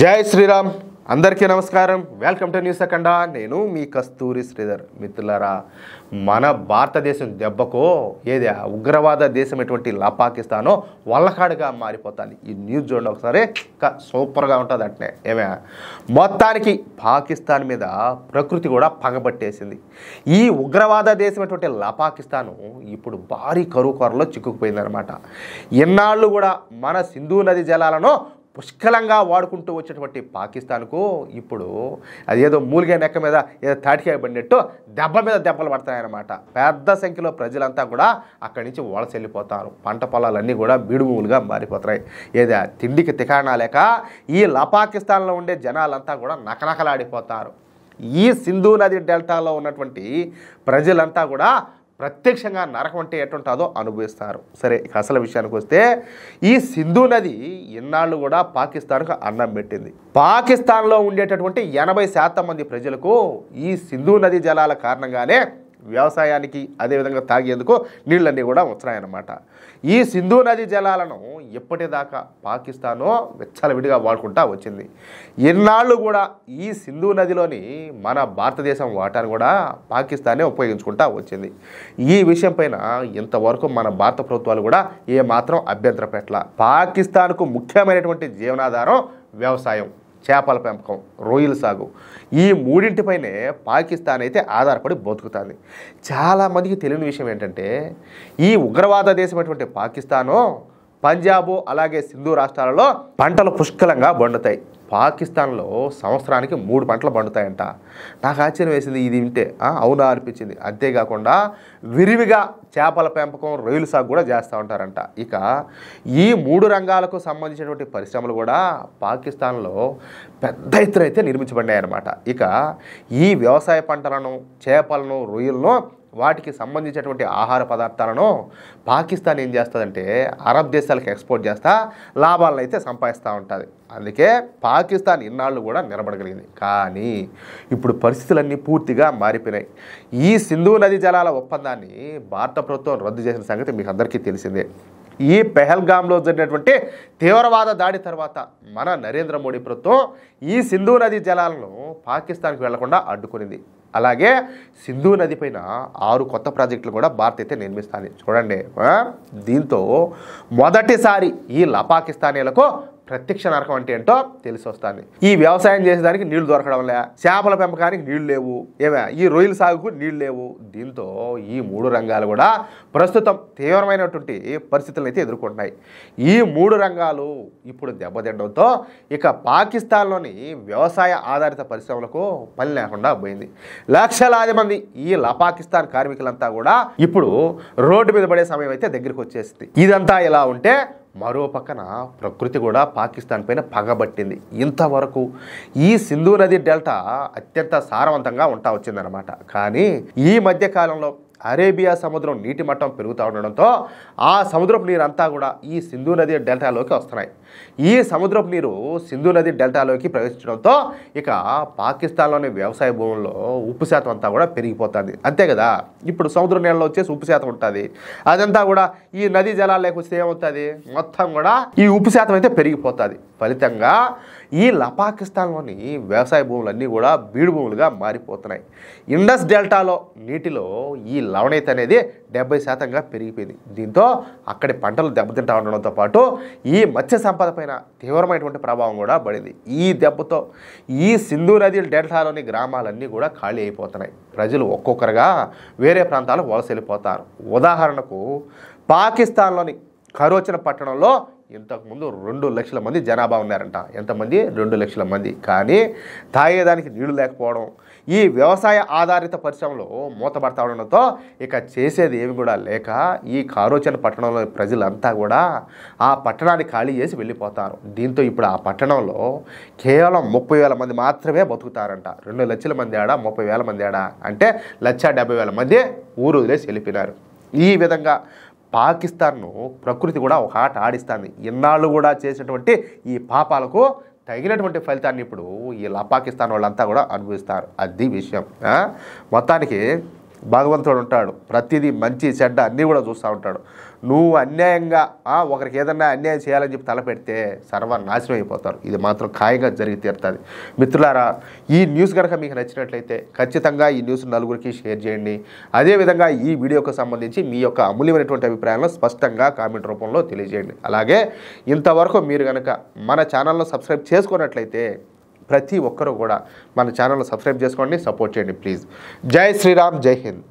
జై శ్రీరామ్. అందరికీ నమస్కారం. వెల్కమ్ టు న్యూస్ అఖండ. నేను మీ కస్తూరి శ్రీధర్. మిత్రులారా, మన భారతదేశం దెబ్బకు ఏది ఉగ్రవాద దేశం ఎటువంటి పాకిస్తానో వల్లకాడుగా మారిపోతుంది. ఈ న్యూస్ చూడండి ఒకసారి, సూపర్గా ఉంటుంది. అంటే ఏమే మొత్తానికి పాకిస్తాన్ మీద ప్రకృతి కూడా పగబట్టేసింది. ఈ ఉగ్రవాద దేశం ఎటువంటి పాకిస్తాను ఇప్పుడు భారీ కరువు కొరలో చిక్కుకుపోయిందనమాట. ఎన్నాళ్ళు కూడా మన సింధు నది జలాలను పుష్కలంగా వాడుకుంటూ వచ్చేటువంటి పాకిస్తాన్కు ఇప్పుడు అదేదో మూలిగే నెక్క మీద ఏదో తాటికాయ పడినట్టు దెబ్బ మీద దెబ్బలు పడతాయన్నమాట. పెద్ద సంఖ్యలో ప్రజలంతా కూడా అక్కడి నుంచి వలస వెళ్ళిపోతారు. పంట పొలాలన్నీ కూడా బీడుభూములుగా మారిపోతాయి. ఏదో తిండికి తికాణా లేక ఈ పాకిస్తాన్లో ఉండే జనాలంతా కూడా నకనకలాడిపోతారు. ఈ సింధు నది డెల్టాలో ఉన్నటువంటి ప్రజలంతా కూడా ప్రత్యక్షంగా నరకం అంటే ఎటుంటుందో అనుభవిస్తారు. సరే, ఇక అసలు విషయానికి వస్తే ఈ సింధు నది ఇన్నాళ్ళు కూడా పాకిస్తాన్కు అన్నం పెట్టింది. పాకిస్తాన్లో ఉండేటటువంటి 80% మంది ప్రజలకు ఈ సింధు నది జలాల కారణంగానే వ్యవసాయానికి అదేవిధంగా తాగేందుకు నీళ్ళన్నీ కూడా వస్తున్నాయన్నమాట. ఈ సింధు నది జలాలను ఎప్పటిదాకా పాకిస్తాను విచ్చలవిడిగా వాడుకుంటా వచ్చింది. ఎన్నాళ్ళు కూడా ఈ సింధు నదిలోని మన భారతదేశం వాటాను కూడా పాకిస్తానే ఉపయోగించుకుంటా వచ్చింది. ఈ విషయం పైన ఇంతవరకు మన భారత ప్రభుత్వాలు కూడా ఏమాత్రం అభ్యంతరం పెట్టాల. పాకిస్తాన్కు ముఖ్యమైనటువంటి జీవనాధారం వ్యవసాయం, చేపల పెంపకం, రొయ్యల సాగు, ఈ మూడింటిపైనే పాకిస్తాన్ అయితే ఆధారపడి బతుకుతుంది. చాలామందికి తెలియని విషయం ఏంటంటే ఈ ఉగ్రవాద దేశమైనటువంటి పాకిస్తాను పంజాబు అలాగే సింధు రాష్ట్రాలలో పంటలు పుష్కలంగా పండుతాయి. పాకిస్తాన్లో సంవత్సరానికి 3 పంటలు పండుతాయంట. నాకు ఆశ్చర్యం వేసింది ఇది వింటే. అవునా అనిపించింది. అంతేకాకుండా విరివిగా చేపల పెంపకం, రొయ్యల సాగు కూడా చేస్తూ ఉంటారంట. ఇక ఈ 3 రంగాలకు సంబంధించినటువంటి పరిశ్రమలు కూడా పాకిస్తాన్లో పెద్ద ఎత్తున అయితే నిర్మించబడ్డాయన్నమాట. ఇక ఈ వ్యవసాయ పంటలను, చేపలను, రొయ్యలను, వాటికి సంబంధించినటువంటి ఆహార పదార్థాలను పాకిస్తాన్ ఏం చేస్తుందంటే అరబ్ దేశాలకు ఎక్స్పోర్ట్ చేస్తా లాభాలను అయితే సంపాదిస్తూ ఉంటుంది. అందుకే పాకిస్తాన్ ఇన్నాళ్ళు కూడా నిలబడగలిగింది. కానీ ఇప్పుడు పరిస్థితులన్నీ పూర్తిగా మారిపోయినాయి. ఈ సింధు నది జలాల ఒప్పందాన్ని భారత ప్రభుత్వం రద్దు చేసిన సంగతి మీకు అందరికీ తెలిసిందే. ఈ పెహల్గామ్లో జరిగినటువంటి తీవ్రవాద దాడి తర్వాత మన నరేంద్ర మోడీ ప్రభుత్వం ఈ సింధు నది జలాలను పాకిస్తాన్కి వెళ్లకుండా అడ్డుకునింది. అలాగే సింధు నది పైన 6 కొత్త ప్రాజెక్టులు కూడా భారత్ అయితే నిర్మిస్తుంది. చూడండి, దీంతో మొదటిసారి ఈ పాకిస్తానీలకు ప్రత్యక్ష నరకం అంటే ఏంటో తెలిసి వస్తుంది. ఈ వ్యవసాయం చేసేదానికి నీళ్లు దొరకడం లే, చేపల పెంపకానికి నీళ్లు లేవు, ఈ రొయ్యల సాగుకు నీళ్లు లేవు. దీంతో ఈ 3 రంగాలు కూడా ప్రస్తుతం తీవ్రమైనటువంటి పరిస్థితులను అయితే ఎదుర్కొంటున్నాయి. ఈ 3 రంగాలు ఇప్పుడు దెబ్బతిండడంతో ఇక పాకిస్తాన్లోని వ్యవసాయ ఆధారిత పరిశ్రమలకు పని లేకుండా పోయింది. లక్షలాది మంది ఈ పాకిస్తాన్ కార్మికులంతా కూడా ఇప్పుడు రోడ్డు మీద పడే సమయం అయితే దగ్గరికి వచ్చేసింది. ఇదంతా ఇలా ఉంటే మరో పక్కన ప్రకృతి కూడా పాకిస్తాన్ పైన పగబట్టింది. ఇంతవరకు ఈ సింధు నది డెల్టా అత్యంత సారవంతంగా ఉంటా వచ్చిందనమాట. కానీ ఈ మధ్య కాలంలో అరేబియా సముద్రం నీటి మట్టం పెరుగుతూ ఉండడంతో ఆ సముద్రపు నీరు అంతా కూడా ఈ సింధు నది డెల్టాలోకి వస్తున్నాయి. ఈ సముద్రపు నీరు సింధు నది డెల్టాలోకి ప్రవేశించడంతో ఇక పాకిస్తాన్లోని వ్యవసాయ భూముల్లో ఉప్పు శాతం అంతా కూడా పెరిగిపోతుంది. అంతే కదా, ఇప్పుడు సముద్ర నీళ్ళలో వచ్చేసి ఉప్పు శాతం ఉంటుంది. అదంతా కూడా ఈ నదీ జలాల్లోకి వస్తే ఏమవుతుంది, మొత్తం కూడా ఈ ఉప్పు శాతం అయితే పెరిగిపోతుంది. ఫలితంగా ఈ పాకిస్తాన్లోని వ్యవసాయ భూములన్నీ కూడా బీడు భూములుగా మారిపోతున్నాయి. ఇండస్ డెల్టాలో నీటిలో ఈ లవణీయత అనేది 70%గా పెరిగిపోయింది. దీంతో అక్కడి పంటలు దెబ్బతింటా ఉండడంతో పాటు ఈ మత్స్య సంపద పైన తీవ్రమైనటువంటి ప్రభావం కూడా పడింది. ఈ దెబ్బతో ఈ సింధు నది డెల్టాలోని గ్రామాలన్నీ కూడా ఖాళీ అయిపోతున్నాయి. ప్రజలు ఒక్కొక్కరుగా వేరే ప్రాంతాలకు వలస వెళ్ళిపోతారు. ఉదాహరణకు పాకిస్తాన్లోని ఖరోచన పట్టణంలో ఇంతకుముందు 2 లక్షల మంది జనాభా ఉన్నారంట. ఎంతమంది? 2 లక్షల మంది. కానీ తాగేదానికి నీళ్లు లేకపోవడం, ఈ వ్యవసాయ ఆధారిత పరిశ్రమలు మూతపడతా ఉండడంతో ఇక చేసేది ఏమి కూడా లేక ఈ ఖరోచన పట్టణంలో ప్రజలంతా కూడా ఆ పట్టణాన్ని ఖాళీ చేసి వెళ్ళిపోతారు. దీంతో ఇప్పుడు ఆ పట్టణంలో కేవలం 30,000 మంది మాత్రమే బతుకుతారంట. 2 లక్షల మంది ఆడ, 30,000 మంది ఆడ అంటే 1,70,000 మంది ఊరు వదిలేసి వెళ్ళిపోయినారు. ఈ విధంగా పాకిస్తాన్ను ప్రకృతి కూడా ఒక ఆట ఆడిస్తుంది. ఇన్నాళ్ళు కూడా చేసినటువంటి ఈ పాపాలకు తగినటువంటి ఫలితాన్ని ఇప్పుడు ఈ పాకిస్తాన్ వాళ్ళంతా కూడా అనుభవిస్తారు. అది విషయం. మొత్తానికి భగవంతుడు ఉంటాడు, ప్రతిదీ మంచి చెడ్డ అన్నీ కూడా చూస్తూ ఉంటాడు. నువ్వు అన్యాయంగా ఒకరికి ఏదన్నా అన్యాయం చేయాలని చెప్పి తలపెడితే సర్వనాశనం అయిపోతారు. ఇది మాత్రం ఖాయంగా జరిగి తీరుతుంది. మిత్రులారా, ఈ న్యూస్ కనుక మీకు నచ్చినట్లయితే ఖచ్చితంగా ఈ న్యూస్ నలుగురికి షేర్ చేయండి. అదేవిధంగా ఈ వీడియోకు సంబంధించి మీ యొక్క అమూల్యమైనటువంటి అభిప్రాయాలను స్పష్టంగా కామెంట్ రూపంలో తెలియజేయండి. అలాగే ఇంతవరకు మీరు కనుక మన ఛానల్ను సబ్స్క్రైబ్ చేసుకున్నట్లయితే ప్రతి ఒక్కరూ కూడా మన ఛానల్ను సబ్స్క్రైబ్ చేసుకోండి, సపోర్ట్ చేయండి ప్లీజ్. జై శ్రీరామ్, జై హింద్.